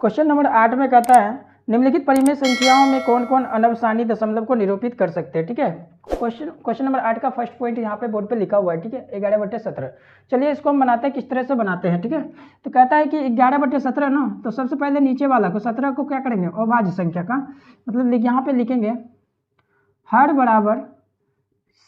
Question number 8 में कहता है निम्नलिखित परिमेय संख्याओं में कौन कौन अनवसानी दशमलव को निरूपित कर सकते हैं। ठीक है, क्वेश्चन नंबर 8 का फर्स्ट पॉइंट यहाँ पे बोर्ड पे लिखा हुआ है। ठीक है, 11/17। चलिए इसको हम बनाते हैं, किस तरह से बनाते हैं। ठीक है, तो कहता है कि 11/17 ना, तो सबसे पहले नीचे वाला को 17 को क्या करेंगे, अभाज्य संख्या का मतलब यहाँ पे लिखेंगे हर बराबर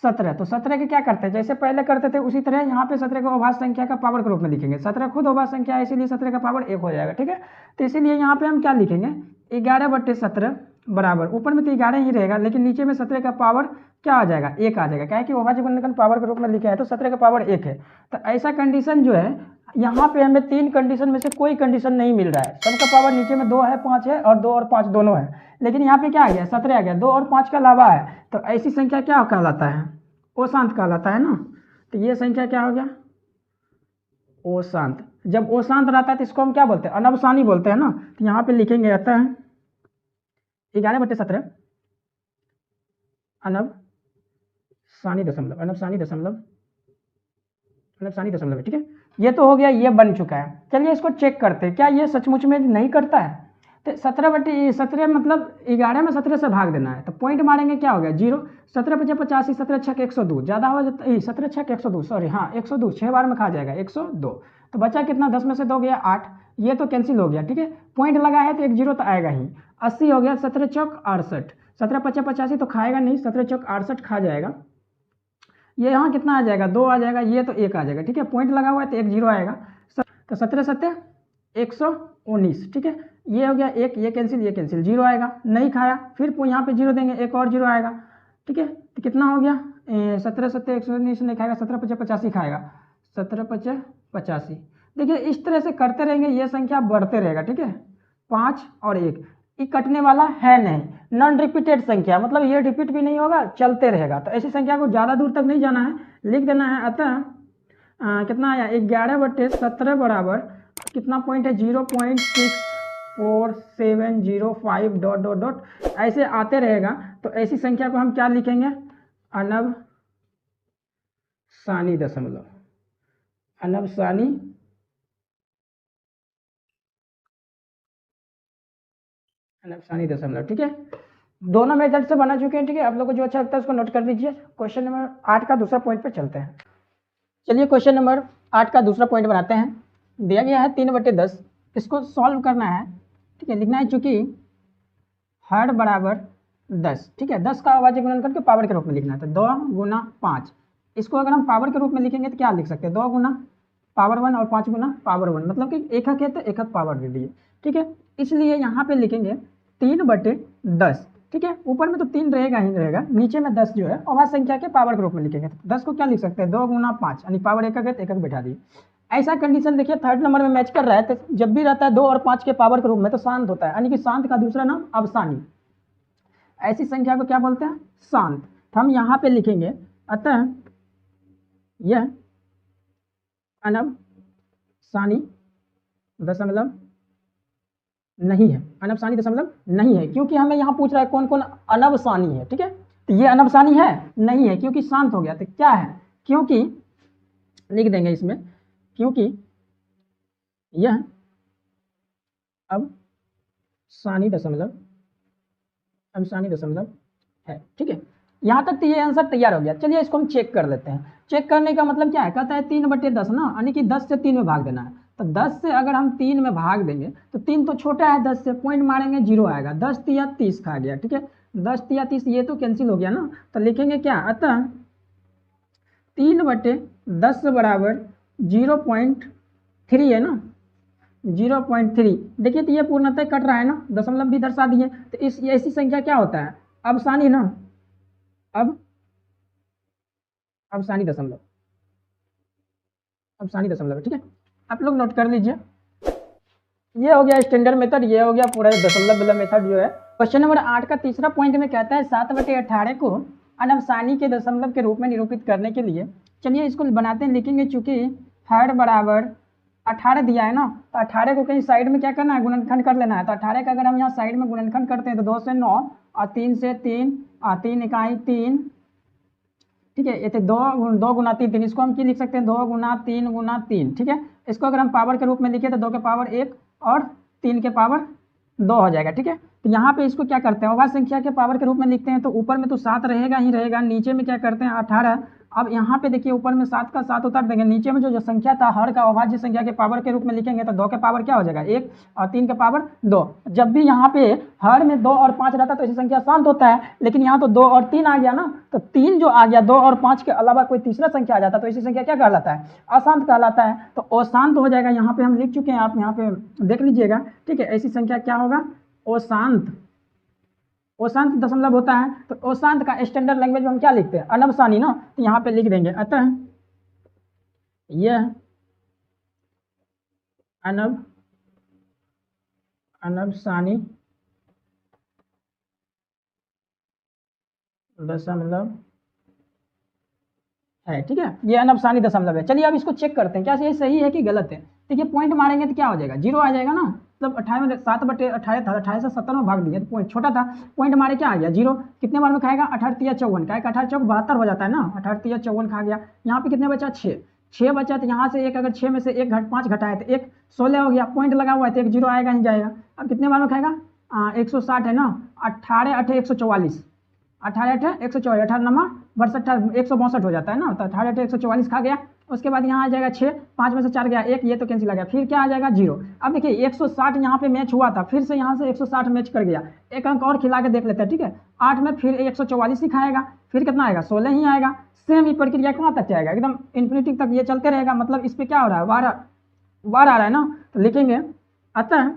17। तो 17 के क्या करते हैं, जैसे पहले करते थे उसी तरह यहाँ पे 17 को अभाज्य संख्या का पावर के रूप में लिखेंगे। 17 खुद अभाज्य संख्या है, इसीलिए 17 का पावर 1 हो जाएगा। ठीक है, तो इसीलिए यहाँ पे हम क्या लिखेंगे, 11/17 बराबर, ऊपर में तो 11 ही रहेगा लेकिन नीचे में 17 का पावर क्या आ जाएगा, 1 आ जाएगा। क्या है कि अभाज्य गुणनखंड पावर के रूप में लिखा है तो 17 का पावर 1 है। तो ऐसा कंडीशन जो है यहाँ पे हमें 3 कंडीशन में से कोई कंडीशन नहीं मिल रहा है। सबका पावर नीचे में 2 है, 5 है और 2 और 5 दोनों है, लेकिन यहाँ पे क्या आ गया, 17 आ गया, 2 और 5 का अलावा है। तो ऐसी संख्या क्या कहलाता है, अशांत कहलाता है ना। तो ये संख्या क्या हो गया, अशांत। जब अशांत रहता है तो इसको हम क्या बोलते हैं, अनवसानी बोलते हैं ना। तो यहाँ पे लिखेंगे अतः 11/17 अनवसानी दशमलव। ठीक है, ये तो हो गया, ये बन चुका है। चलिए इसको चेक करते हैं, क्या ये सचमुच में नहीं करता है। तो 17/17 मतलब 11 में 17 से भाग देना है, तो पॉइंट मारेंगे, क्या हो गया 0। 17×5 = 85, 17×6 = 102, ज़्यादा हो जाता, 17×6 = 102, सॉरी हाँ 102, 6 बार में खा जाएगा 102। तो बचा कितना, 10 में से 2 गया 8, ये तो कैंसिल हो गया। ठीक है, पॉइंट लगा है तो 1 0 तो आएगा ही। 80 हो गया, 17×4 = 68, 17×5 = 85 तो खाएगा नहीं, 17×4 = 68 खा जाएगा। ये यहाँ कितना आ जाएगा, 2 आ जाएगा, ये तो 1 आ जाएगा। ठीक है, पॉइंट लगा हुआ है तो 1 0 आएगा। तो 17×7 = 119। ठीक है, ये हो गया 1, ये कैंसिल 0 आएगा, नहीं खाया, फिर यहाँ पे 0 देंगे, एक और 0 आएगा। ठीक है, तो कितना हो गया, 17×7 = 119 नहीं खाएगा, 17×5 = 85 खाएगा, 17×5 = 85। देखिए इस तरह से करते रहेंगे, ये संख्या बढ़ते रहेगा। ठीक है, 5 और 1 ये कटने वाला है नहीं, नॉन रिपीटेड संख्या मतलब ये रिपीट भी नहीं होगा, चलते रहेगा। तो ऐसी संख्या को ज़्यादा दूर तक नहीं जाना है, लिख देना है। अतः कितना आया, 11/17 बराबर कितना पॉइंट है, 0.64705 ... ऐसे आते रहेगा। तो ऐसी संख्या को हम क्या लिखेंगे, अनवसानी दशमलव। ठीक है, दोनों मेथड से बना चुके हैं। ठीक है, आप लोग को जो अच्छा लगता है उसको नोट कर लीजिए। क्वेश्चन नंबर 8 का दूसरा पॉइंट पे चलते हैं। चलिए क्वेश्चन नंबर 8 का दूसरा पॉइंट बनाते हैं। दिया गया है 3/10, इसको सॉल्व करना है। ठीक है, लिखना है चूंकि हर बराबर 10। ठीक है, 10 का अभाज्य गुणनखंड के पावर के रूप में लिखना है। तो 2 × 5, इसको अगर हम पावर के रूप में लिखेंगे तो क्या लिख सकते हैं, 2 × पावर 1 और 5 × पावर 1, मतलब कि एकक है तो एकक पावर दे दिए। ठीक है, इसलिए यहाँ पे लिखेंगे 3/10। ठीक है, ऊपर में तो 3 रहेगा ही रहेगा, नीचे में 10 जो है अभाज्य संख्या के पावर के रूप में लिखेंगे। 10 को क्या लिख सकते हैं, 2 × 5, यानी पावर एकक है तो एकक बैठा दिए। ऐसा कंडीशन देखिए थर्ड नंबर में मैच कर रहा है। तो जब भी रहता है 2 और 5 के पावर के रूप में तो शांत होता है, यानी कि शांत का दूसरा नाम अवसानी। ऐसी संख्या को क्या बोलते हैं, शांत। तो हम यहाँ पे लिखेंगे अतः यह अनवसानी दशमलव नहीं है, अनवसानी दशमलव नहीं है, क्योंकि हमें यहाँ पूछ रहा है कौन कौन अनवसानी है। ठीक है, तो ये अनवसानी है नहीं है, क्योंकि शांत हो गया। तो क्या है, क्योंकि लिख देंगे इसमें, क्योंकि यह अवसानी दशमलव है। ठीक है, यहाँ तक तो ये आंसर तैयार हो गया। चलिए इसको हम चेक कर लेते हैं। चेक करने का मतलब क्या है, कहता है 3/10 ना, यानी कि 10 से 3 में भाग देना है। तो 10 से अगर हम 3 में भाग देंगे तो 3 तो छोटा है 10 से, पॉइंट मारेंगे 0 आएगा, 10 × 30 खा गया। ठीक है, 10 × 30 ये तो कैंसिल हो गया ना। तो लिखेंगे क्या, अतः 3/10 बराबर 0.3 है ना, 0.3। देखिए तो ये पूर्णतः कट रहा है ना, दशमलव भी दर्शा दिए। तो इस ऐसी संख्या क्या होता है, अवसानी ना, अवसानी दशमलव। ठीक है, आप लोग नोट कर लीजिए। ये हो गया स्टैंडर्ड मेथड, ये हो गया पूरा दशमलव वाला मेथड जो है। क्वेश्चन नंबर 8 का तीसरा पॉइंट में कहता है 7/18 को अनवसानी के दशमलव के रूप में निरूपित करने के लिए, चलिए इसको बनाते हैं। लिखेंगे चूंकि हर बराबर 18 दिया है ना, तो 18 को कहीं साइड में क्या करना है, गुणनखंड कर लेना है। तो 18 का अगर हम यहाँ साइड में गुणनखंड करते हैं तो 2 से 9 और 3 से 3 और 3 इकाई 3। ठीक है, ये थे 2 × 3, इसको हम क्या लिख सकते हैं, 2 × 3 × 3। ठीक है, इसको अगर हम पावर के रूप में लिखे तो 2 के पावर 1 और 3 के पावर 2 हो जाएगा। ठीक है, तो यहाँ पे इसको क्या करते हैं, अभाज्य संख्या के पावर के रूप में लिखते हैं। तो ऊपर में तो 7 रहेगा ही रहेगा, नीचे में क्या करते हैं 18। अब यहाँ पे देखिए ऊपर में 7 का 7 उतार देंगे, नीचे में जो संख्या था हर का अभाज्य संख्या के पावर के रूप में लिखेंगे तो 2 के पावर क्या हो जाएगा 1 और 3 के पावर 2। जब भी यहाँ पे हर में 2 और 5 रहता है तो ऐसी संख्या शांत होता है, लेकिन यहाँ तो 2 और 3 आ गया ना, तो 3 जो आ गया 2 और 5 के अलावा कोई तीसरा संख्या आ जाता है तो ऐसी संख्या क्या कहलाता है, अशांत कहलाता है। तो अशांत हो जाएगा, यहाँ पे हम लिख चुके हैं, आप यहाँ पे देख लीजिएगा। ठीक है, ऐसी संख्या क्या होगा, अशांत। अशांत दशमलव होता है, तो अशांत का स्टैंडर्ड लैंग्वेज में हम क्या लिखते हैं, अनबसानी ना, तो यहाँ पे लिख देंगे अतः यह अनबसानी दशमलव है। ठीक है, ये अनबसानी दशमलव है। चलिए अब इसको चेक करते हैं क्या ये सही है कि गलत है। देखिए पॉइंट मारेंगे तो क्या हो जाएगा, 0 आ जाएगा ना, मतलब 28 में 7/18 था, 28 से 70 में भाग दिया तो पॉइंट छोटा था, पॉइंट मारे क्या आ गया 0। कितने बार में खाएगा, 18 या 54 का, 18 चौक 72 हो जाता है ना, 18 या 54 खा गया। यहाँ पे कितने बचा 6 बचा, तो यहाँ से एक अगर 6 में से 5 घटाए तो 1 16 हो गया, पॉइंट लगा हुआ है तो एक 0 आएगा ही जाएगा। अब कितने बार में खाएगा 160 है ना, 18 8 144, 18 8 144, 18 नमा 62 162 हो जाता है ना, तो 18 8 144 खा गया। उसके बाद यहाँ आ जाएगा 6, 5 में से 4 गया 1, ये तो कैंसिल आ गया, फिर क्या आ जाएगा 0। अब देखिए 160 यहाँ पे मैच हुआ था, फिर से यहाँ से 160 मैच कर गया, एक अंक और खिला के देख लेते हैं। ठीक है, 8 में फिर 144 ही खाएगा, फिर कितना आएगा 16 ही आएगा। सेम ही प्रक्रिया कहाँ तक जाएगा, एकदम इन्फिनिटी तक ये चलते रहेगा। मतलब इस पर क्या हो रहा है, वार आ रहा है ना, तो लिखेंगे अतः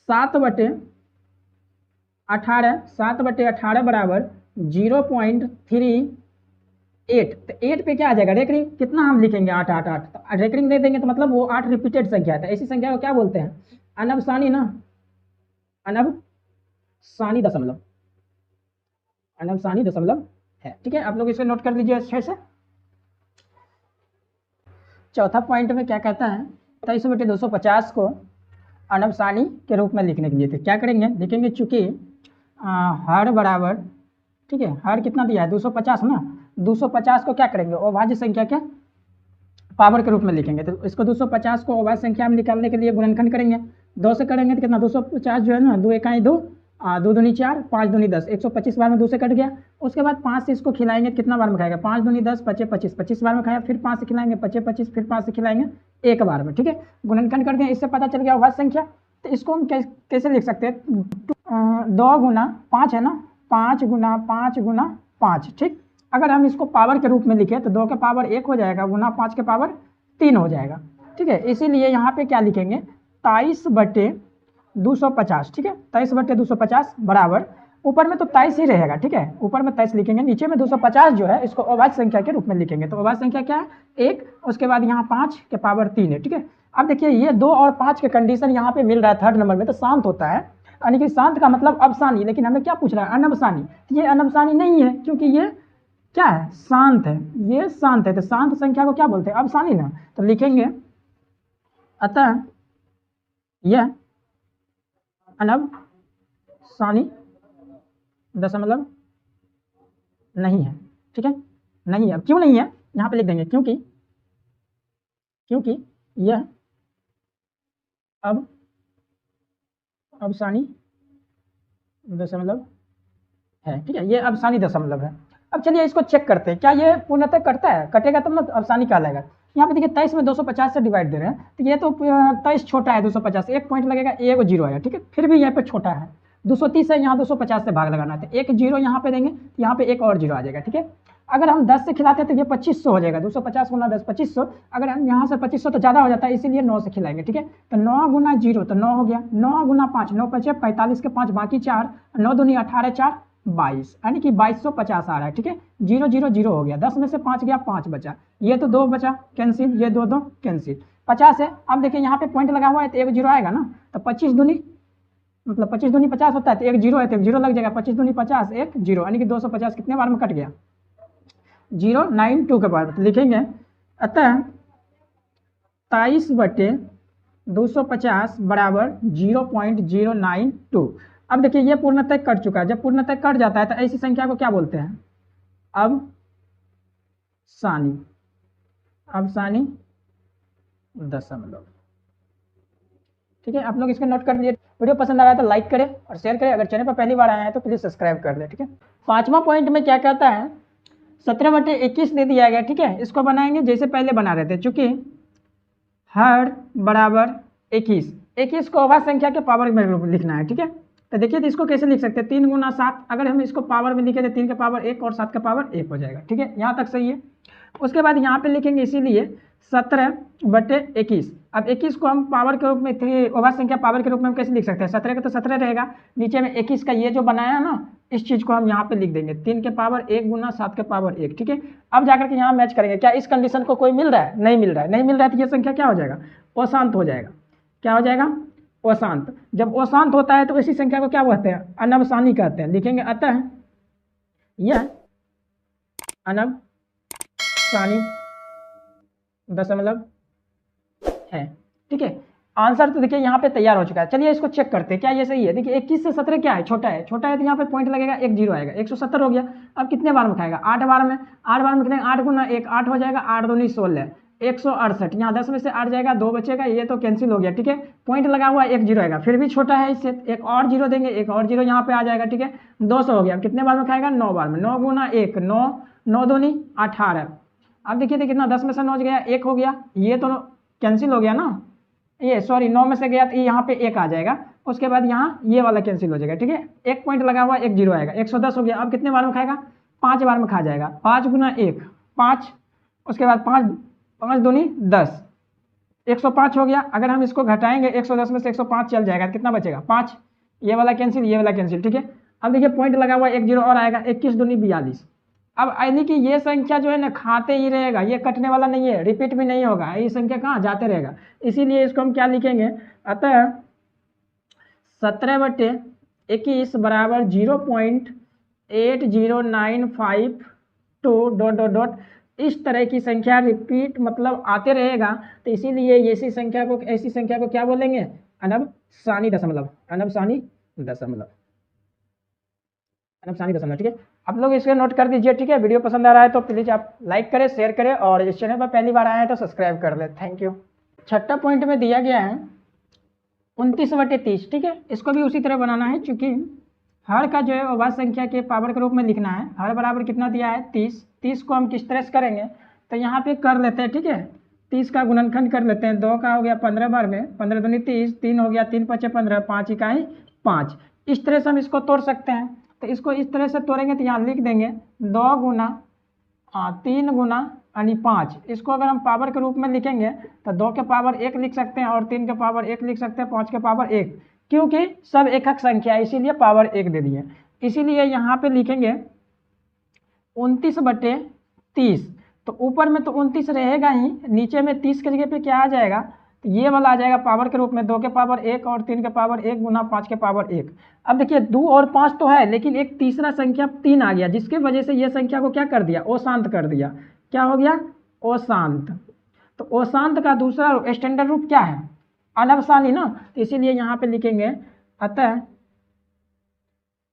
7/18 7/18 बराबर 0.38। तो 8 पे क्या आ जाएगा रेकरिंग, कितना हम लिखेंगे 8 8 8, तो रेकरिंग दे देंगे तो मतलब वो 8 रिपीटेड संख्या है। तो ऐसी संख्या को क्या बोलते हैं, अनबसानी ना, अनबसानी दशमलव, अनबसानी दशमलव है। ठीक है, आप लोग इसे नोट कर लीजिए अच्छे से। चौथा पॉइंट में क्या कहता है, 23/250 को अनबसानी के रूप में लिखने के लिए तो क्या करेंगे, लिखेंगे चूंकि हर बराबर, ठीक है, हर कितना दिया है 250 ना, 250 को क्या करेंगे अभाज्य संख्या के पावर के रूप में लिखेंगे। तो इसको 250 को अभाज्य संख्या में निकालने के लिए गुणनखंड करेंगे, 2 से करेंगे तो कितना 250 जो है ना, 2 इकाई 2, 2 दूनी 4, 5 दूनी 10, 125 बार में 2 से कट गया। उसके बाद 5 से इसको खिलाएंगे, कितना बार में खाएगा 5 दूनी 10, 25 25, 25 बार में खाया, फिर 5 से खिलाएंगे 25 25, फिर 5 से खिलाएंगे एक बार में। ठीक है, गुणनखंड करते हैं, इससे पता चल गया अभाज्य संख्या। तो इसको हम कैसे लिख सकते हैं, 2 गुना 5 है ना, 5 गुना 5 गुना 5। ठीक, अगर हम इसको पावर के रूप में लिखें तो 2 के पावर 1 हो जाएगा गुना 5 के पावर 3 हो जाएगा। ठीक है, इसीलिए यहाँ पे क्या लिखेंगे 23/250। ठीक है, 23/250 बराबर, ऊपर में तो 23 ही रहेगा। ठीक है, ऊपर में 23 लिखेंगे, नीचे में 250 जो है इसको अभाज्य संख्या के रूप में लिखेंगे। तो अभाज्य संख्या क्या है 1, उसके बाद यहाँ 5 के पावर 3 है। ठीक है, अब देखिए ये 2 और 5 के कंडीशन यहाँ पे मिल रहा है थर्ड नंबर में, तो शांत होता है, यानी कि शांत का मतलब अबसानी। लेकिन हमें क्या पूछ रहा है अनबसानी, ये अनबसानी नहीं है क्योंकि ये क्या है शांत है, ये शांत है। तो शांत संख्या को क्या बोलते हैं अबसानी ना, तो लिखेंगे अतः यह अनबसानी दशमलव नहीं है। ठीक है, नहीं है, क्यों नहीं है यहाँ पे लिख देंगे क्योंकि यह अबसानी दशमलव है। ठीक है, ये अबसानी दशमलव है। अब चलिए इसको चेक करते हैं, क्या ये पूर्णतः कटता है, कटेगा तब ना अबसानी कहलाएगा। यहाँ पे देखिए 23 में 250 से डिवाइड दे रहे हैं, तो ये तो 23 छोटा है 250 से, 1 पॉइंट लगेगा, 1 0 आएगा। ठीक है, फिर भी यहाँ पे छोटा है, 230 है, यहाँ 250 से भाग लगाना है, तो 1 0 यहाँ पे देंगे, यहाँ पे 1 और 0 आ जाएगा। ठीक है, अगर हम 10 से खिलाते हैं तो ये 2500 हो जाएगा, 250 गुना 10 2500। अगर हम यहाँ से 2500 तो ज़्यादा हो जाता है, इसीलिए 9 से खिलाएंगे। ठीक है, तो 9 गुना 0 तो 9 हो गया, 9 गुना 5 9 5 45 के 5 बाकी 4, 9 दूनी 18 4 22, यानी कि 2250 आ रहा है। ठीक है, 0 0 0 हो गया, 10 में से 5 गया 5 बचा, ये तो 2 बचा कैंसिल, ये 2 2 कैंसिल, 50 है। अब देखिए यहाँ पे पॉइंट लगा हुआ है तो 1 0 आएगा ना, तो 25 दूनी मतलब 25 दूनी 50 होता है, तो 1 0 है तो 1 0 लग जाएगा, 25 दूनी 50 1 0, यानी कि 250 कितने बार में कट गया 092 के बार में। तो लिखेंगे अतः 23/250 बराबर 0.092। अब देखिए ये पूर्णतः कट चुका है, जब पूर्णतः कट जाता है तो ऐसी संख्या को क्या बोलते हैं अबसानी, अबसानी दशमलव। ठीक है, आप लोग इसको नोट कर लीजिए। वीडियो पसंद आ रहा है तो लाइक करें और शेयर करें, अगर चैनल पर पहली बार आए हैं तो प्लीज़ सब्सक्राइब कर लें। ठीक है, 5वां पॉइंट में क्या कहता है, 17/21 दे दिया गया। ठीक है, इसको बनाएंगे जैसे पहले बना रहे थे, चूंकि हर बराबर 21 को अभाज्य संख्या के पावर में लिखना है। ठीक है, तो देखिए तो इसको कैसे लिख सकते हैं, 3 × 7, अगर हम इसको पावर में लिखे तो 3 का पावर 1 और 7 का पावर 1 हो जाएगा। ठीक है, यहाँ तक सही है। उसके बाद यहाँ पे लिखेंगे इसीलिए 17/21। अब 21 को हम पावर के रूप में, अभाज्य संख्या पावर के रूप में हम कैसे लिख सकते हैं, 17 का तो 17 रहेगा, नीचे में 21 का ये जो बनाया ना, इस चीज़ को हम यहाँ पे लिख देंगे 3 के पावर 1 × 7 के पावर 1। ठीक है, अब जाकर के यहाँ मैच करेंगे, क्या इस कंडीशन को कोई मिल रहा है, नहीं मिल रहा है, नहीं मिल रहा है तो ये संख्या क्या हो जाएगा, अशांत हो जाएगा। क्या हो जाएगा, अशांत। जब अशांत होता है तो इसी संख्या को क्या कहते हैं, अनवसानी कहते हैं। लिखेंगे अतः यह अनवसानी दशमलव है। ठीक है, आंसर तो देखिए यहाँ पे तैयार हो चुका है। चलिए इसको चेक करते हैं क्या ये सही है। देखिए 21 से 17 क्या है, छोटा है, छोटा है तो यहाँ पे पॉइंट लगेगा, एक जीरो आएगा, 170 हो गया। अब कितने बार में खाएगा, 8 बार में, 8 बार में कितने, 8 × 1 8 हो जाएगा, 8 दूनी 16, 168। यहाँ 10 में से 8 जाएगा, 2 बचेगा, ये तो कैंसिल हो गया। ठीक है, पॉइंट लगा हुआ, एक जीरो आएगा, फिर भी छोटा है इससे, एक और जीरो देंगे, एक और जीरो यहाँ पे आ जाएगा। ठीक है, 200 हो गया। अब कितने बार में खाएगा, 9 बार में, 9 × 1 9, 9 दूनी 18। अब देखिए कितना, 10 में से 9 गया, 1 हो गया, ये तो कैंसिल हो गया ना, ये सॉरी 9 में से गया तो यहाँ पे 1 आ जाएगा, उसके बाद यहाँ ये वाला कैंसिल हो जाएगा। ठीक है, एक पॉइंट लगा हुआ, एक जीरो आएगा, 110 हो गया। अब कितने बार में खाएगा, 5 बार में खा जाएगा, 5 × 1 5, उसके बाद 5 5 दूनी 10, 105 हो गया। अगर हम इसको घटाएंगे 110 में से 105 चल जाएगा, कितना बचेगा, 5, ये वाला कैंसिल, ये वाला कैंसिल। ठीक है, अब देखिए पॉइंट लगा हुआ, एक जीरो और आएगा, 21 दूनी 42। अब यानी कि ये संख्या जो है ना खाते ही रहेगा, ये कटने वाला नहीं है, रिपीट भी नहीं होगा, ये संख्या कहाँ जाते रहेगा, इसीलिए इसको हम क्या लिखेंगे, अतः 17/21 बराबर 0.80952 ... इस तरह की संख्या रिपीट मतलब आते रहेगा, तो इसीलिए ऐसी संख्या को क्या बोलेंगे, अनवसानी दशमलव, अनवसानी दशमलव, अनवसानी दशमलव। ठीक है, आप लोग इसको नोट कर दीजिए। ठीक है, वीडियो पसंद आ रहा है तो प्लीज़ आप लाइक करें, शेयर करें, और इस चैनल पर पहली बार आए हैं तो सब्सक्राइब कर लें। Thank you. 6ठा पॉइंट में दिया गया है 29/30। ठीक है, इसको भी उसी तरह बनाना है, चूँकि हर का जो है अभाज्य संख्या के पावर के रूप में लिखना है। हर बराबर कितना दिया है, 30। 30 को हम किस तरह से करेंगे, तो यहाँ पे कर लेते हैं। ठीक है, 30 का गुणनखंड कर लेते हैं, 2 का हो गया 15 बार में, 15 दूनी 30, 3 हो गया, 3 × 5 = 15, 5 इकाई 5। इस तरह से हम इसको तोड़ सकते हैं। तो इसको इस तरह से तोड़ेंगे तो यहाँ लिख देंगे 2 × 3 × 5। इसको अगर हम पावर के रूप में लिखेंगे तो 2 के पावर 1 लिख सकते हैं, और 3 के पावर 1 लिख सकते हैं, 5 के पावर 1, क्योंकि सब एकक संख्या है इसीलिए पावर 1 दे दिए। इसीलिए यहाँ पे लिखेंगे 29/30। तो ऊपर में तो 29 रहेगा ही, नीचे में 30 के जगह पे क्या आ जाएगा, तो ये वाला आ जाएगा पावर के रूप में, 2 के पावर 1 और 3 के पावर 1 × 5 के पावर 1। अब देखिए 2 और 5 तो है, लेकिन एक तीसरा संख्या 3 आ गया, जिसके वजह से ये संख्या को क्या कर दिया, अशांत कर दिया। क्या हो गया, अशांत। तो अशांत का दूसरा स्टैंडर्ड रूप क्या है, अनवसानी ना, तो इसीलिए यहाँ पे लिखेंगे अतः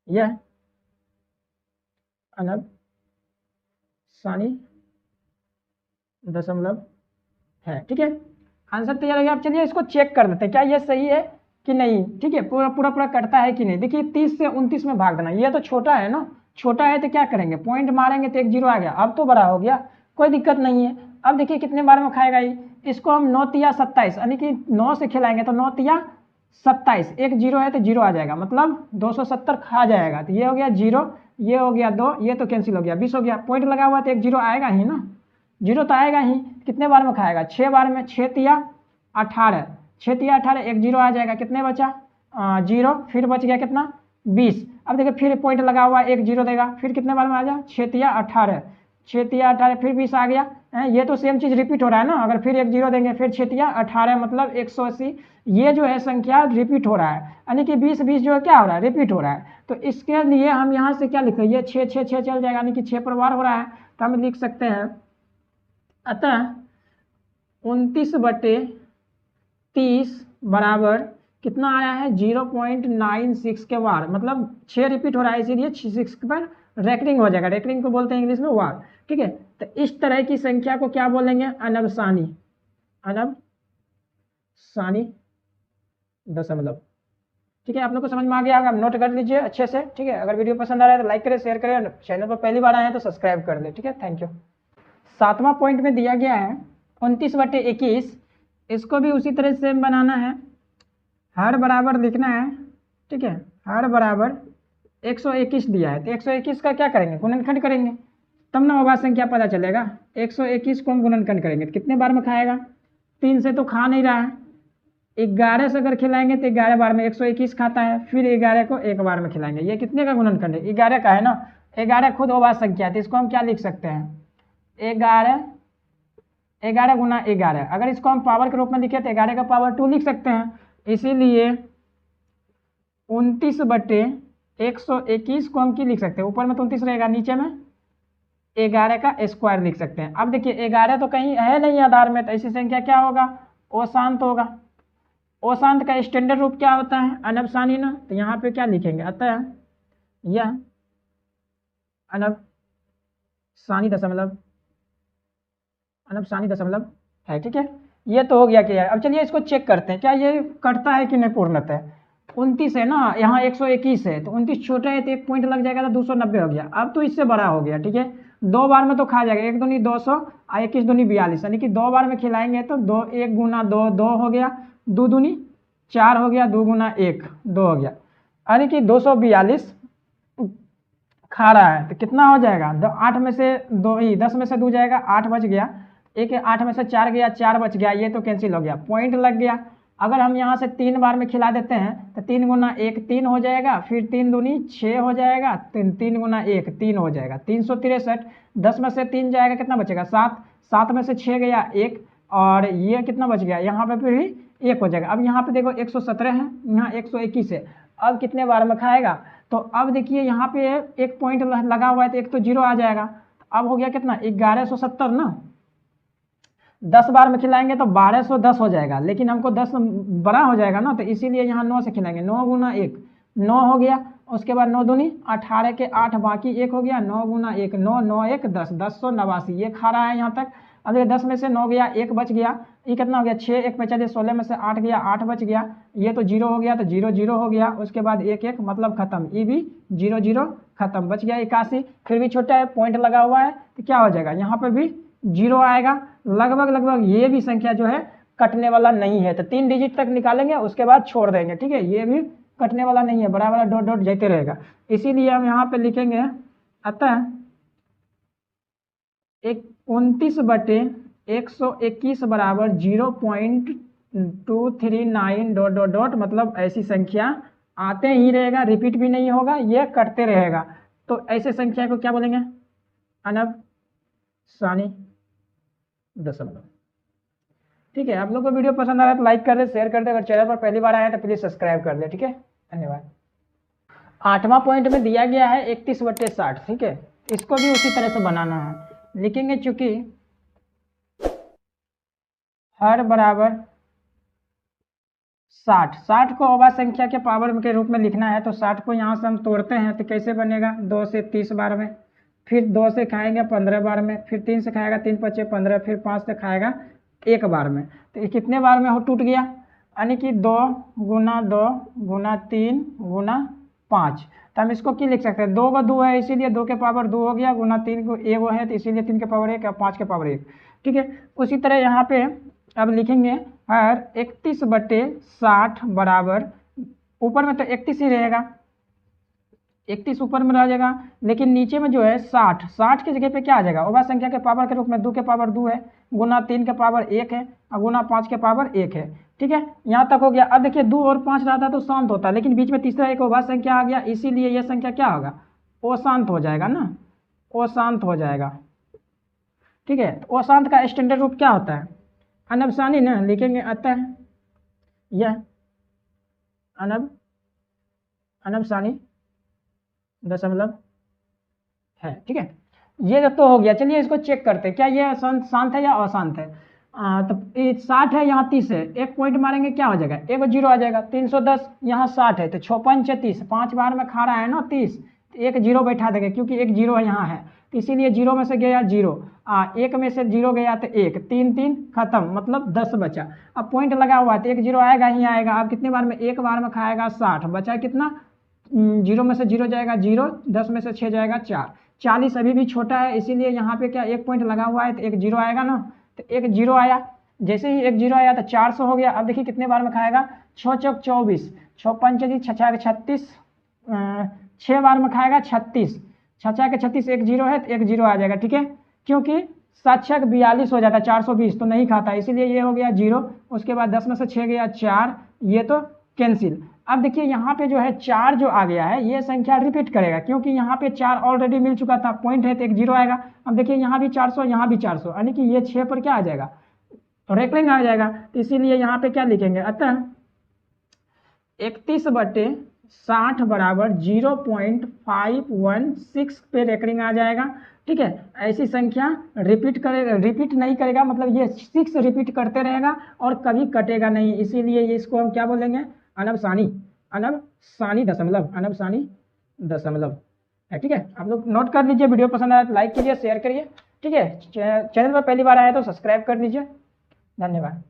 यह अनवसानी दशमलव है। ठीक है, आंसर तैयार हो गया। अब चलिए इसको चेक कर देते हैं क्या ये सही है कि नहीं। ठीक है, पूरा कटता है कि नहीं। देखिए 30 से 29 में भाग देना, ये तो छोटा है ना, छोटा है तो क्या करेंगे, पॉइंट मारेंगे तो एक जीरो आ गया, अब तो बड़ा हो गया, कोई दिक्कत नहीं है। अब देखिए कितने बार में खाएगा ये, इसको हम 9 × 27 यानी कि 9 से खिलाएंगे तो 9 × 27, एक जीरो है तो जीरो आ जाएगा, मतलब 270 खा जाएगा। तो ये हो गया जीरो, ये हो गया 2, ये तो कैंसिल हो गया, 20 हो गया। पॉइंट लगा हुआ तो एक जीरो आएगा ही ना, जीरो तो आएगा ही। कितने बार में खाएगा, 6 बार में, 6 × 18, 6 × 18, एक जीरो आ जाएगा, कितने बचा, जीरो, फिर बच गया कितना, 20। अब देखिए फिर पॉइंट लगा हुआ, एक जीरो देगा, फिर कितने बार में आ जाए, 6 × 18, 6 × 18, फिर 20 आ गया। ये तो सेम चीज़ रिपीट हो रहा है ना, अगर फिर एक जीरो देंगे, फिर 6 × 18 मतलब 180। ये जो है संख्या रिपीट हो रहा है, यानी कि 20 20 जो है क्या हो रहा है, रिपीट हो रहा है। तो इसके लिए हम यहाँ से क्या लिख रहे हैं, ये 6 6 6 चल जाएगा, यानी कि 6 पर वार हो रहा है, तो हम लिख सकते हैं अतः 29/30 बराबर कितना आया है, 0.96 के वार, मतलब 6 रिपीट हो रहा है, इसीलिए 6 पर रैकरिंग हो जाएगा। रैकरिंग को बोलते हैं इंग्लिश में वार। ठीक है, तो इस तरह की संख्या को क्या बोलेंगे, अनवसानी, अनवसानी दशमलव। ठीक है, आप लोग को समझ में आ गया होगा, नोट कर लीजिए अच्छे से। ठीक है, अगर वीडियो पसंद आ रहा है तो लाइक करें, शेयर करें, चैनल पर पहली बार आए हैं तो सब्सक्राइब कर दें। ठीक है, थैंक यू। 7वां पॉइंट में दिया गया है 29/21, इसको भी उसी तरह से बनाना है, हर बराबर लिखना है। ठीक है, हर बराबर 121 दिया है, तो 121 का क्या करेंगे, गुणनखंड करेंगे, तब ना अभाज्य संख्या पता चलेगा। 121 को हम गुणनखंड करेंगे तो कितने बार में खाएगा, 3 से तो खा नहीं रहा है, 11 से अगर खिलाएंगे तो 11 बार में 121 खाता है, फिर 11 को एक बार में खिलाएंगे। ये कितने का गुणनखंड है, 11 का है ना। 11 खुद अभाज्य संख्या है, तो इसको हम क्या लिख सकते हैं, 11 गुना 11। अगर इसको हम पावर के रूप में लिखे तो 11 का पावर 2 लिख सकते हैं। इसीलिए 29/121 को हम क्या लिख सकते हैं, ऊपर में तो 29 रहेगा, नीचे में 11 का स्क्वायर लिख सकते हैं। अब देखिए 11 तो कहीं है नहीं आधार में, तो ऐसी संख्या क्या होगा, अशांत होगा। अशांत का स्टैंडर्ड रूप क्या होता है, अनबसानी ना, तो यहाँ पे क्या लिखेंगे, अतः यह अनबसानी दशमलव है। ठीक है, ये तो हो गया कि यार। अब चलिए इसको चेक करते हैं, क्या ये कटता है कि नहीं पूर्णतः। 29 है ना, यहाँ 121 है, तो 29 छोटा है तो 1 पॉइंट लग जाएगा, तो 290 हो गया। अब तो इससे बड़ा हो गया। ठीक है, 2 बार में तो खा जाएगा, 1 दूनी 200 और 21 दूनी 42, यानी कि 2 बार में खिलाएंगे तो 1 गुना 2 2 हो गया, 2 दूनी 4 हो गया, 2 गुना 1 2 हो गया, यानी कि 242 खा रहा है। तो कितना हो जाएगा, 8 में से 2 ही 10 में से 2 जाएगा, 8 बच गया, 8 में से 4 गया, 4 बच गया, ये तो कैंसिल हो गया, पॉइंट लग गया। अगर हम यहाँ से 3 बार में खिला देते हैं तो 3 गुना 1 3 हो जाएगा, फिर 3 दूनी 6 हो जाएगा, 3 गुना 1 3 हो जाएगा, 363। 10 में से 3 जाएगा, कितना बचेगा, 7, 7 में से 6 गया 1, और ये कितना बच गया, यहाँ पे फिर भी 1 हो जाएगा। अब यहाँ पे देखो 117 है, यहाँ 121 है, अब कितने बार में खाएगा, तो अब देखिए यहाँ पे 1 पॉइंट लगा हुआ है, तो एक तो 0 आ जाएगा। अब हो गया कितना, 1170 ना, 10 बार में खिलाएंगे तो 1210 हो जाएगा, लेकिन हमको 10 बड़ा हो जाएगा ना, तो इसीलिए यहाँ 9 से खिलाएंगे। 9 गुना 1 9 हो गया, उसके बाद 9 दूनी 18 के 8 बाकी 1 हो गया, 9 गुना 1 9 9 1 10 1089, ये खा रहा है यहाँ तक। अब देखिए 10 में से 9 गया, 1 बच गया, ये कितना हो गया, 6 1 बचा दिया, 16 में से 8 गया, 8 बच गया, ये तो 0 हो गया, तो 0 0 हो गया, उसके बाद 1 1 मतलब खत्म, ये भी 0 0 खत्म, बच गया 81। फिर भी छोटा है, पॉइंट लगा हुआ है, तो क्या हो जाएगा, यहाँ पर भी 0 आएगा। लगभग ये भी संख्या जो है कटने वाला नहीं है, तो 3 डिजिट तक निकालेंगे, उसके बाद छोड़ देंगे। ठीक है, ये भी कटने वाला नहीं है, बड़ा डॉट डॉट जाते रहेगा, इसीलिए हम यहाँ पे लिखेंगे, अतः 29/121 बराबर 0.239 डॉट डॉट डॉट, मतलब ऐसी संख्या आते ही रहेगा, रिपीट भी नहीं होगा, ये कटते रहेगा। तो ऐसे संख्या को क्या बोलेंगे, अनबसानी दशमलव। ठीक है, आप लोग को वीडियो पसंद आ रहा है तो लाइक कर दे, शेयर कर दे, अगर चैनल पर पहली बार आए हैं तो प्लीज सब्सक्राइब कर दे। ठीक है, धन्यवाद। 8वां पॉइंट में दिया गया है 31/60। ठीक है, इसको भी उसी तरह से बनाना है, लिखेंगे चूंकि हर बराबर 60 को अभाज्य संख्या के पावर के रूप में लिखना है, तो 60 को यहाँ से हम तोड़ते हैं तो कैसे बनेगा, 2 से 30 बार में, फिर 2 से खाएंगे 15 बार में, फिर 3 से खाएगा 3 5 15, फिर 5 से खाएगा 1 बार में। तो ये कितने बार में हो टूट गया, यानी कि 2 गुना 2 गुना 3 गुना 5। तो हम इसको क्या लिख सकते हैं, 2 का 2 है इसीलिए 2 के पावर 2 हो गया, गुना 3 को 1 है तो इसीलिए 3 के पावर 1 और 5 के पावर 1। ठीक है, उसी तरह यहाँ पे अब लिखेंगे हर 31/60 बराबर, ऊपर में तो 31 ही रहेगा, 31 ऊपर में रह जाएगा, लेकिन नीचे में जो है 60 की जगह पे क्या आ जाएगा, अभाज्य संख्या के पावर के रूप में 2 के पावर 2 है, गुना 3 के पावर 1 है, और गुना 5 के पावर 1 है। ठीक है, यहाँ तक हो गया। अब देखिए 2 और 5 रहता तो शांत होता, लेकिन बीच में तीसरा एक अभाज्य संख्या आ गया, इसीलिए यह संख्या क्या होगा, अशांत हो जाएगा ना, अशांत हो जाएगा। ठीक है, तो अशांत का स्टैंडर्ड रूप क्या होता है, अनबसानी ना, लिखेंगे अतः यह अनबसानी दशमलव है। ठीक है, ये तो हो गया। चलिए इसको चेक करते हैं, क्या ये शांत है या अशांत है। तो 60 है, यहाँ 30 है, 1 पॉइंट मारेंगे क्या हो जाएगा, 1 0 आ जाएगा। 310 यहाँ 60 है, तो 6 5 30, 5 बार में खा रहा है ना 30, तो 1 0 बैठा देंगे, क्योंकि 1 0 यहाँ है, तो इसीलिए 0 में से गया 0, 1 में से 0 गया तो 1, 3 3 खत्म, मतलब 10 बचा। अब पॉइंट लगा हुआ है तो एक 0 आएगा ही आएगा। अब कितने बार में, एक बार में खाएगा 60, बचा कितना, 0 में से 0 जाएगा 0, 10 में से 6 जाएगा 4, 40 अभी भी छोटा है, इसीलिए यहाँ पे क्या एक पॉइंट लगा हुआ है तो एक 0 आएगा ना, तो एक 0 आया। जैसे ही एक 0 आया तो 400 हो गया। अब देखिए कितने बार में खाएगा, 6 चौक 24, 6 पंच 36, 6 बार में खाएगा 36, 6 के 36, एक 0 है तो एक 0 आ जाएगा, ठीक है, क्योंकि 7 6 42 हो जाता है, 420 तो नहीं खाता, इसीलिए ये हो गया 0। उसके बाद 10 में से 6 गया 4, ये तो कैंसिल। अब देखिए यहाँ पे जो है 4 जो आ गया है ये संख्या रिपीट करेगा, क्योंकि यहाँ पे 4 ऑलरेडी मिल चुका था, पॉइंट है तो एक 0 आएगा। अब देखिए यहाँ भी 400, यहाँ भी 400, यानी कि ये 6 पर क्या आ जाएगा, रेकलिंग आ जाएगा। तो इसीलिए यहाँ पे क्या लिखेंगे, अतः 31/60 बराबर 0.516 पे रेकरिंग आ जाएगा, ठीक है। ऐसी संख्या रिपीट नहीं करेगा, मतलब ये 6 रिपीट करते रहेगा और कभी कटेगा नहीं, इसीलिए इसको हम क्या बोलेंगे, अनबसानी दशमलव है, ठीक है। आप लोग नोट कर लीजिए, वीडियो पसंद आया तो लाइक कीजिए, शेयर करिए, ठीक है। चैनल पर पहली बार आया तो सब्सक्राइब कर लीजिए। धन्यवाद।